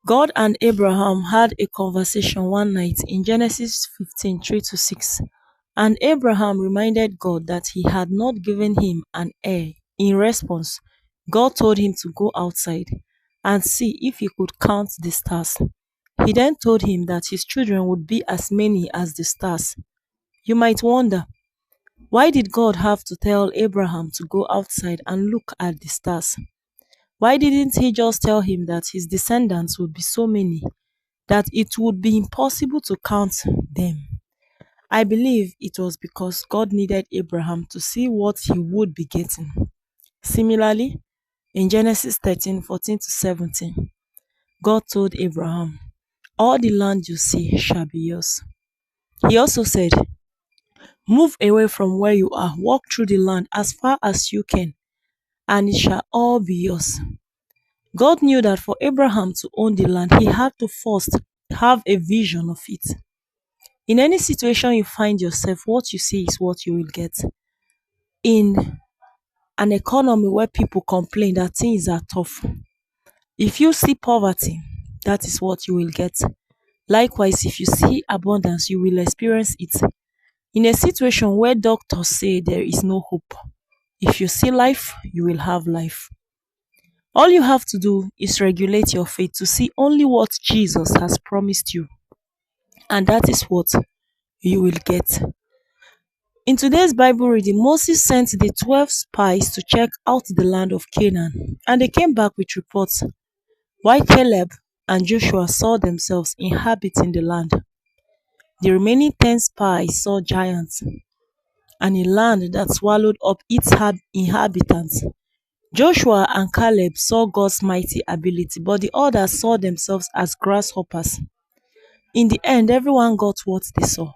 God and Abraham had a conversation one night in Genesis 15:3-6, and Abraham reminded God that he had not given him an heir. In response, God told him to go outside and see if he could count the stars. He then told him that his children would be as many as the stars. You might wonder, why did God have to tell Abraham to go outside and look at the stars? Why didn't he just tell him that his descendants would be so many that it would be impossible to count them? I believe it was because God needed Abraham to see what he would be getting. Similarly, in Genesis 13:14-17, God told Abraham, "All the land you see shall be yours." He also said, "Move away from where you are, walk through the land as far as you can, and it shall all be yours." God knew that for Abraham to own the land, he had to first have a vision of it. In any situation you find yourself, what you see is what you will get. In an economy where people complain that things are tough, if you see poverty, that is what you will get. Likewise, if you see abundance, you will experience it. In a situation where doctors say there is no hope, if you see life, you will have life. All you have to do is regulate your faith to see only what Jesus has promised you, and that is what you will get. In today's Bible reading, Moses sent the 12 spies to check out the land of Canaan, and they came back with reports, while Caleb and Joshua saw themselves inhabiting the land. The remaining 10 spies saw giants and a land that swallowed up its inhabitants. Joshua and Caleb saw God's mighty ability, but the others saw themselves as grasshoppers. In the end, everyone got what they saw.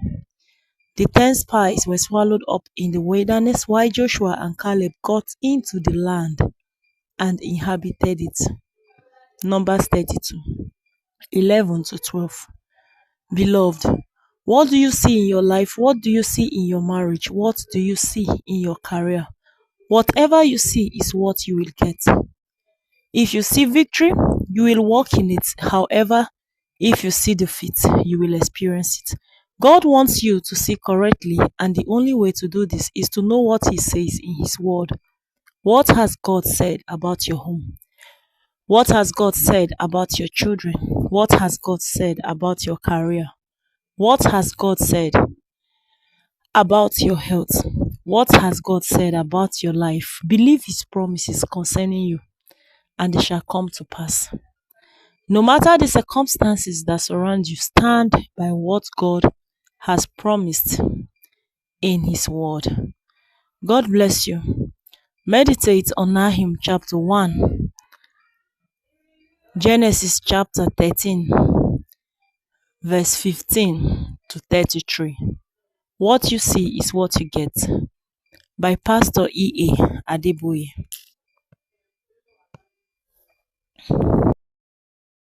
The 10 spies were swallowed up in the wilderness, while Joshua and Caleb got into the land and inhabited it. Numbers 32:11-12. Beloved, what do you see in your life? What do you see in your marriage? What do you see in your career? Whatever you see is what you will get. If you see victory, you will walk in it. However, if you see defeat, you will experience it. God wants you to see correctly, and the only way to do this is to know what He says in His Word. What has God said about your home? What has God said about your children? What has God said about your career? What has God said about your health? What has God said about your life? Believe His promises concerning you, and they shall come to pass. No matter the circumstances that surround you, stand by what God has promised in His Word. God bless you. Meditate on Nahum chapter 1, Genesis chapter 13, verse 15-33. What you see is what you get. By Pastor E.A. Adeboye.